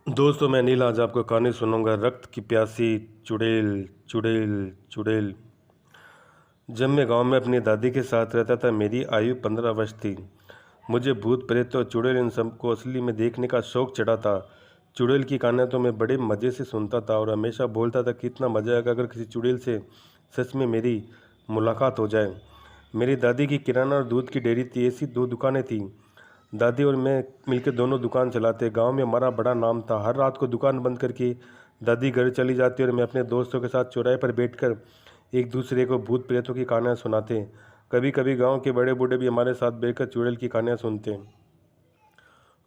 दोस्तों मैं नील आज आपको कहानी सुनाऊंगा रक्त की प्यासी चुड़ैल। चुड़ैल चुड़ैल। जब मैं गांव में अपनी दादी के साथ रहता था मेरी आयु 15 वर्ष थी। मुझे भूत प्रेत और चुड़ैल इन सबको असली में देखने का शौक चढ़ा था। चुड़ैल की कहानियां तो मैं बड़े मज़े से सुनता था और हमेशा बोलता था कि इतना मज़ा आएगा अगर किसी चुड़ैल से सच में मेरी मुलाकात हो जाए। मेरी दादी की किराना और दूध की डेयरी थी, ऐसी दो दुकानें थीं। दादी और मैं मिलकर दोनों दुकान चलाते। गांव में हमारा बड़ा नाम था। हर रात को दुकान बंद करके दादी घर चली जाती और मैं अपने दोस्तों के साथ चौराहे पर बैठकर एक दूसरे को भूत प्रेतों की कहानियां सुनाते। कभी कभी गांव के बड़े बूढ़े भी हमारे साथ बैठकर चुड़ैल की कहानियां सुनते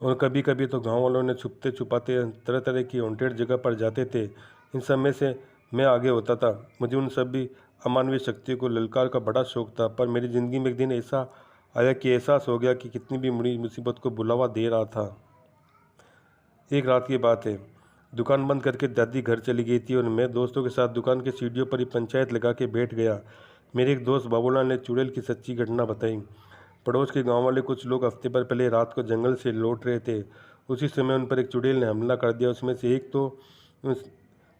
और कभी कभी तो गांव वालों ने छुपते छुपाते तरह तरह की हॉन्टेड जगह पर जाते थे। इन सब में से मैं आगे होता था। मुझे उन सभी अमानवीय शक्तियों को ललकार का बड़ा शौक था। पर मेरी ज़िंदगी में एक दिन ऐसा आया कि एहसास हो गया कि कितनी भी बड़ी मुसीबत को बुलावा दे रहा था। एक रात की बात है। दुकान बंद करके दादी घर चली गई थी और मैं दोस्तों के साथ दुकान के सीढ़ियों पर ही पंचायत लगा के बैठ गया। मेरे एक दोस्त बाबूलाल ने चुड़ैल की सच्ची घटना बताई। पड़ोस के गांव वाले कुछ लोग हफ्ते भर पहले रात को जंगल से लौट रहे थे। उसी समय उन पर एक चुड़ैल ने हमला कर दिया। उसमें से एक तो उस,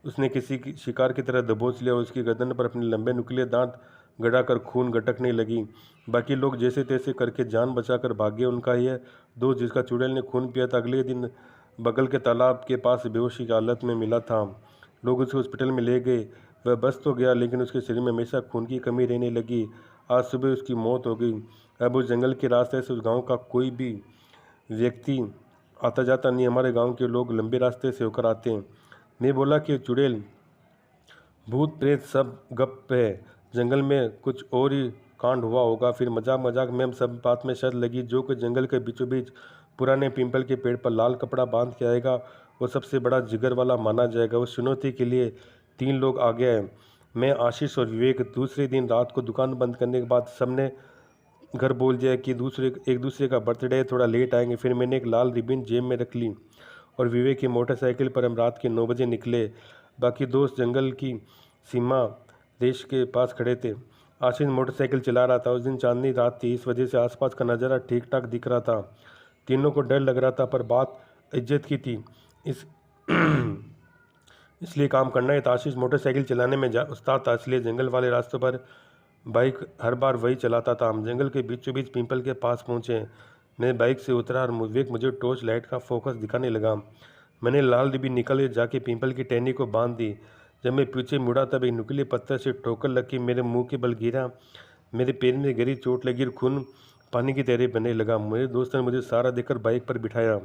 उसने किसी की शिकार की तरह दबोच लिया और उसकी गर्दन पर अपने लंबे नुकीले दांत गड़ाकर खून गटकने लगी। बाकी लोग जैसे तैसे करके जान बचाकर भागे। उनका यह दोस्त जिसका चुड़ैल ने खून पिया था अगले दिन बगल के तालाब के पास बेहोशी की हालत में मिला था। लोग उसे हॉस्पिटल में ले गए। वह बच तो गया लेकिन उसके शरीर में हमेशा खून की कमी रहने लगी। आज सुबह उसकी मौत हो गई। अब उस जंगल के रास्ते से उस गांव का कोई भी व्यक्ति आता जाता नहीं। हमारे गांव के लोग लंबे रास्ते से होकर आते हैं। मैं बोला कि चुड़ैल भूत प्रेत सब गप है, जंगल में कुछ और ही कांड हुआ होगा। फिर मजाक मजाक में हम सब बात में शर्त लगी जो कि जंगल के बीचों बीच पुराने पीपल के पेड़ पर लाल कपड़ा बांध के आएगा वो सबसे बड़ा जिगर वाला माना जाएगा। उस चुनौती के लिए 3 लोग आ गए हैं, मैं, आशीष और विवेक। दूसरे दिन रात को दुकान बंद करने के बाद सबने घर बोल दिया कि एक दूसरे का बर्थडे थोड़ा लेट आएंगे। फिर मैंने एक लाल रिबन जेब में रख ली और विवेक की मोटरसाइकिल पर हम रात के 9 बजे निकले। बाकी दोस्त जंगल की सीमा देश के पास खड़े थे। आशीष मोटरसाइकिल चला रहा था। उस दिन चांदनी रात थी, इस वजह से आसपास का नज़ारा ठीक ठाक दिख रहा था। तीनों को डर लग रहा था पर बात इज्जत की थी, इस इसलिए काम करना है। आशीष मोटरसाइकिल चलाने में उस्ताद था, इसलिए जंगल वाले रास्तों पर बाइक हर बार वही चलाता था। हम जंगल के बीचों बीच पीपल के पास पहुंचे। मैं बाइक से उतरा और विवेक मुझे टॉर्च लाइट का फोकस दिखाने लगा। मैंने लाल डिब्बी निकल जाके पीपल की टहनी को बांध दी। जब मैं पीछे मुड़ा तब एक नुकीले पत्थर से ठोकर लगी, मेरे मुंह के बल गिरा। मेरे पैर में गहरी चोट लगी और खून पानी की तरह बहने लगा। मेरे दोस्त ने मुझे सहारा देकर बाइक पर बिठाया।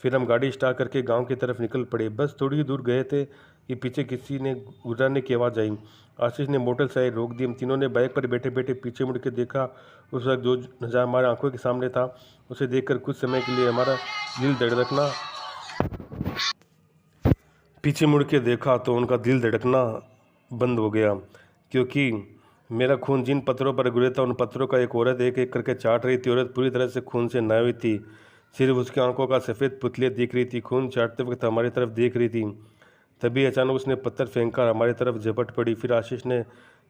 फिर हम गाड़ी स्टार्ट करके गांव की तरफ निकल पड़े। बस थोड़ी ही दूर गए थे कि पीछे किसी ने गुजरने की आवाज़ आई। आशीष ने मोटरसाइकिल रोक दी। हम तीनों ने बाइक पर बैठे बैठे पीछे मुड़ के देखा। उस वक्त जो नज़ारा हमारे आंखों के सामने था उसे देखकर कुछ समय के लिए हमारा दिल धड़कना पीछे मुड़ के देखा तो उनका दिल धड़कना बंद हो गया, क्योंकि मेरा खून जिन पत्थरों पर गिरा था उन पत्थरों का एक औरत एक एक करके चाट रही थी। औरत पूरी तरह से खून से नहाई हुई थी, सिर्फ उसकी आंखों का सफ़ेद पुतलियाँ दिख रही थी। खून चाटते वक्त हमारी तरफ देख रही थी। तभी अचानक उसने पत्थर फेंककर हमारी तरफ झपट पड़ी। फिर आशीष ने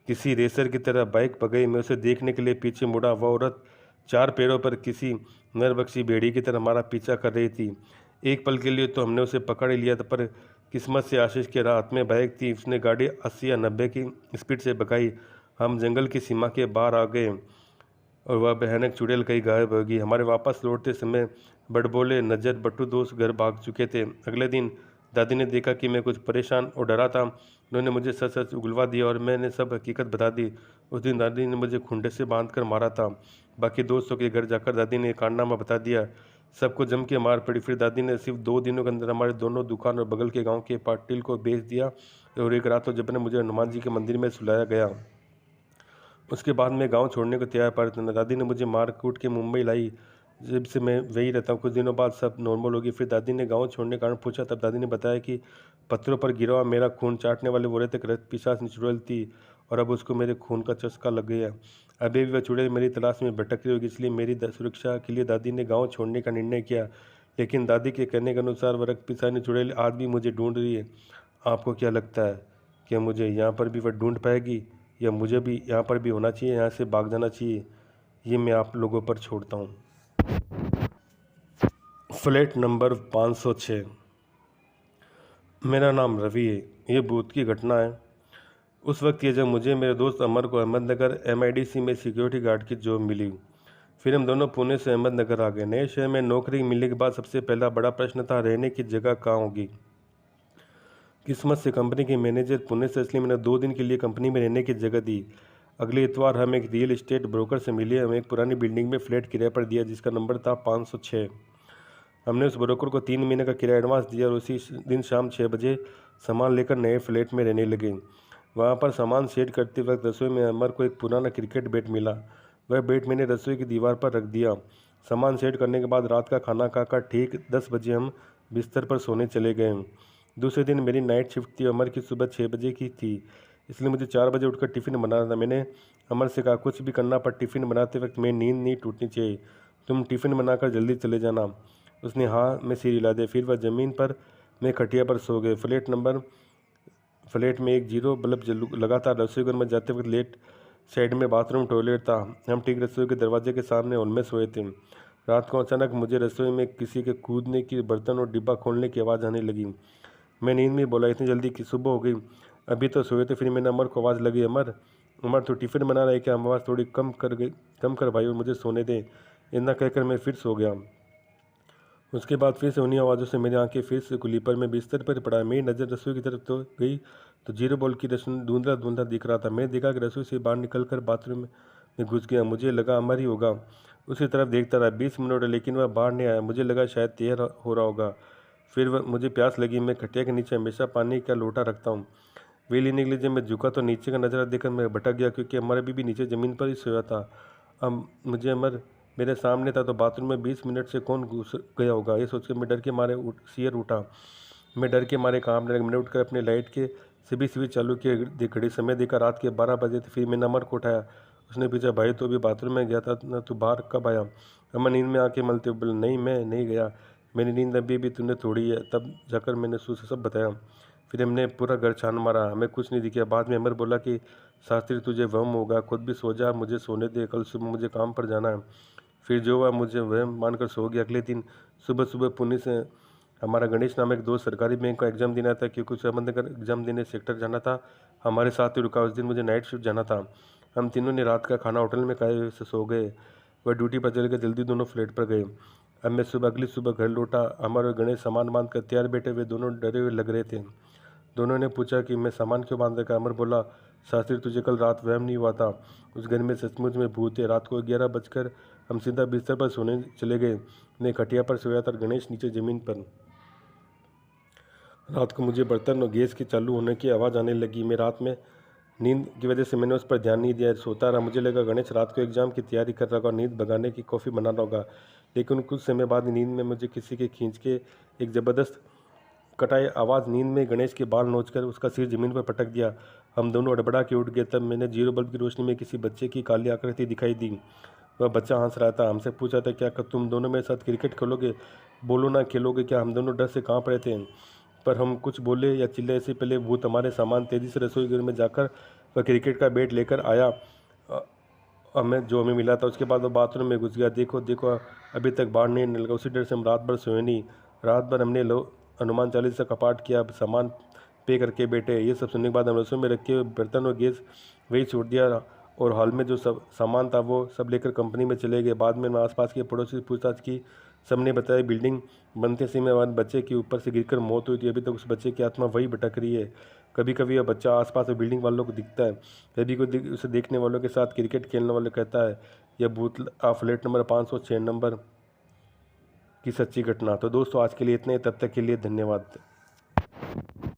किसी रेसर की तरह बाइक भगाई। मैं उसे देखने के लिए पीछे मुड़ा। वह औरत 4 पैरों पर किसी नरबक्षी भेड़ी की तरह हमारा पीछा कर रही थी। एक पल के लिए तो हमने उसे पकड़ ही लिया था, पर किस्मत से आशीष के हाथ में बाइक थी। उसने गाड़ी 80 या 90 की स्पीड से भगाई। हम जंगल की सीमा के बाहर आ गए और वह भयानक चुड़ैल कहीं गायब हो गई। हमारे वापस लौटते समय बड़बोले नजर बट्टू दोस्त घर भाग चुके थे। अगले दिन दादी ने देखा कि मैं कुछ परेशान और डरा था। उन्होंने मुझे सच सच उगलवा दिया और मैंने सब हकीकत बता दी। उस दिन दादी ने मुझे खूंटे से बांध कर मारा था। बाकी दोस्तों के घर जाकर दादी ने कारनामा बता दिया। सबको जम के मार पड़ी। फिर दादी ने सिर्फ 2 दिनों के अंदर हमारे दोनों दुकान और बगल के गांव के पाटिल को बेच दिया। और एक रात तो जब ने मुझे हनुमान जी के मंदिर में सुलाया गया, उसके बाद मैं गांव छोड़ने को तैयार पर दादी ने मुझे मार कूट के मुंबई लाई। जब से मैं वही रहता हूँ। कुछ दिनों बाद सब नॉर्मल होगी। फिर दादी ने गांव छोड़ने का कारण पूछा, तब दादी ने बताया कि पत्थरों पर गिरा हुआ मेरा खून चाटने वाले वो तक रक्त पिशाच ने चुड़ैल थी और अब उसको मेरे खून का चस्का लग गया। अभी भी वह चुड़ैल मेरी तलाश में भटक रही होगी, इसलिए मेरी सुरक्षा के लिए दादी ने गाँव छोड़ने का निर्णय किया। लेकिन दादी के कहने के अनुसार वह रक्त पिशाच चुड़ैल आज भी मुझे ढूंढ रही है। आपको क्या लगता है, क्या मुझे यहाँ पर भी वह ढूंढ पाएगी या मुझे भी यहाँ पर भी होना चाहिए, यहाँ से भाग जाना चाहिए? ये मैं आप लोगों पर छोड़ता हूँ। Flat number 506। मेरा नाम रवि है। ये भूत की घटना है। उस वक्त ये जब मुझे मेरे दोस्त अमर को अहमदनगर एमआईडीसी में सिक्योरिटी गार्ड की जॉब मिली। फिर हम दोनों पुणे से अहमदनगर आ गए। नए शहर में नौकरी मिलने के बाद सबसे पहला बड़ा प्रश्न था रहने की जगह कहाँ होगी। किस्मत से कंपनी के मैनेजर पुणे से, इसलिए मैंने 2 दिन के लिए कंपनी में रहने की जगह दी। अगले इतवार हम एक रियल एस्टेट ब्रोकर से मिले। हमें एक पुरानी बिल्डिंग में फ्लैट किराए पर दिया जिसका नंबर था 506। हमने उस ब्रोकर को 3 महीने का किराया एडवांस दिया और उसी दिन शाम 6 बजे सामान लेकर नए फ्लैट में रहने लगे। वहाँ पर सामान सेट करते वक्त रसोई में अमर को एक पुराना क्रिकेट बैट मिला। वह बैट मैंने रसोई की दीवार पर रख दिया। सामान सेट करने के बाद रात का खाना खाकर ठीक 10 बजे हम बिस्तर पर सोने चले गए। दूसरे दिन मेरी नाइट शिफ्ट थी। अमर की सुबह 6 बजे की थी, इसलिए मुझे 4 बजे उठकर टिफ़िन बनाना था। मैंने अमर से कहा कुछ भी करना पर टिफ़िन बनाते वक्त मेरी नींद नहीं टूटनी चाहिए, तुम टिफ़िन बनाकर जल्दी चले जाना। उसने हाँ में सिर हिला दिया। फिर वह ज़मीन पर, मैं खटिया पर सो गए। फ्लैट में एक जीरो बल्ब लगा था। रसोई घर में जाते वक्त लेट साइड में बाथरूम टॉयलेट था। हम ठीक रसोई के दरवाजे के सामने हॉल में सोए थे। रात को अचानक मुझे रसोई में किसी के कूदने की, बर्तन और डिब्बा खोलने की आवाज़ आने लगी। मैं नींद में बोला इतनी जल्दी कि सुबह हो गई, अभी तो सोए थे। फिर मैंने अमर को आवाज़ लगी, अमर अमर तो टिफ़िन बना रहा है क्या? आवाज़ थोड़ी कम कर भाई और मुझे सोने दे। इतना कहकर मैं फिर सो गया। उसके बाद फिर से उन्हीं आवाज़ों से मेरी आंखें फिर से खुली, पर मैं बिस्तर पर पड़ा। मेरी नज़र रसोई की तरफ तो गई तो जीरो बॉल की रोशनी धुंधला धुंधला दिख रहा था। मैंने देखा कि रसोई से बाहर निकलकर बाथरूम में घुस गया। मुझे लगा अमर ही होगा। उसी तरफ देखता रहा 20 मिनट, लेकिन वह बाहर नहीं आया। मुझे लगा शायद तैयार हो रहा होगा। फिर वह मुझे प्यास लगी। मैं खटिया के नीचे हमेशा पानी का लोटा रखता हूँ। वे लेने के लिए जब मैं झुका तो नीचे का नज़ारा देखकर मैं भटक गया, क्योंकि अमर अभी भी नीचे ज़मीन पर ही सोया था। अब मुझे अमर मेरे सामने था तो बाथरूम में 20 मिनट से कौन घुस गया होगा, ये सोचकर मैं डर के मारे सिर उठा। मैं डर के मारे कांपने लगा। मैंने उठकर अपने लाइट के सभी स्विच चालू किए। घड़ी समय देखा रात के 12 बजे थे। फिर मैंने अमर को उठाया। उसने पूछा भाई तो अभी बाथरूम में गया था ना, तू बाहर कब आया? अमर नींद में आके मलते हुए बोला नहीं मैं नहीं गया, मेरी नींद अभी भी तूने तोड़ी है। तब जाकर मैंने उसे सब बताया। फिर हमने पूरा घर छान मारा, हमें कुछ नहीं दिखा। बाद में अमर बोला कि शास्त्री तुझे वहम होगा, खुद भी सो जा, मुझे सोने दे, कल सुबह मुझे काम पर जाना है। फिर जो हुआ मुझे वहम मानकर सो गया। अगले दिन सुबह सुबह पुणे से हमारा गणेश नाम एक दोस्त सरकारी बैंक का एग्ज़ाम देना था, क्योंकि उसे अहमदनगर एग्ज़ाम देने सेक्टर जाना था। हमारे साथ ही रुका। उस दिन मुझे नाइट शिफ्ट जाना था। हम तीनों ने रात का खाना होटल में खाए से सो गए। वह ड्यूटी पर चले गए। जल्दी दोनों फ्लैट पर गए। अब मैं अगली सुबह घर लौटा। अमर और गणेश सामान बांध कर तैयार बैठे हुए, दोनों डरे हुए लग रहे थे। दोनों ने पूछा कि मैं सामान क्यों बांध रखा? अमर बोला शास्त्री तुझे कल रात वहम नहीं हुआ था, उस घर में सचमुच में भूत है। रात को 11 बजकर हम सीधा बिस्तर पर सोने चले गए। मैं खटिया पर सोया था, गणेश नीचे ज़मीन पर। रात को मुझे बर्तन और गैस के चालू होने की आवाज़ आने लगी। मैं रात में नींद की वजह से मैंने उस पर ध्यान नहीं दिया, सोता रहा। मुझे लगा गणेश रात को एग्जाम की तैयारी कर रहा होगा, नींद भगाने की कॉफ़ी बना रहा होगा। लेकिन कुछ समय बाद नींद में मुझे किसी के खींच के एक ज़बरदस्त कटाई आवाज़, नींद में गणेश के बाल नोचकर उसका सिर ज़मीन पर पटक दिया। हम दोनों अड़बड़ा के उठ गए। तब मैंने जीरो बल्ब की रोशनी में किसी बच्चे की काली आकृति दिखाई दी। वह बच्चा हंस रहा था। हमसे पूछा था क्या तुम दोनों मेरे साथ क्रिकेट खेलोगे? बोलो ना खेलोगे क्या? हम दोनों डर से कांप रहे थे, पर हम कुछ बोले या चिल्ले इससे पहले भूत हमारे सामान तेज़ी से रसोई घर में जाकर वह क्रिकेट का बैट लेकर आया। हमें मिला था। उसके बाद वो बाथरूम में घुस गया। देखो देखो अभी तक बाहर नहीं निकला। उसी डर से हम रात भर सोए नहीं। रात भर हमने हनुमान चालीसा का पाठ किया, सामान पे करके बैठे। ये सब सुनने के बाद हम रसोई में रखे हुए बर्तन और गैस वही छोड़ दिया और हॉल में जो सब सामान था वो सब लेकर कंपनी में चले गए। बाद में आसपास के पड़ोसी से पूछताछ की। सबने बताया बिल्डिंग बनते समय बाद बच्चे के ऊपर से गिरकर मौत हुई थी। अभी तक उस बच्चे की आत्मा वही भटक रही है। कभी कभी यह बच्चा आसपास बिल्डिंग वालों को दिखता है। कभी कोई उसे देखने वालों के साथ क्रिकेट खेलने वाले कहता है यह भूत फ्लैट नंबर 506 नंबर की सच्ची घटना। तो दोस्तों आज के लिए इतने ही, तब तक के लिए धन्यवाद।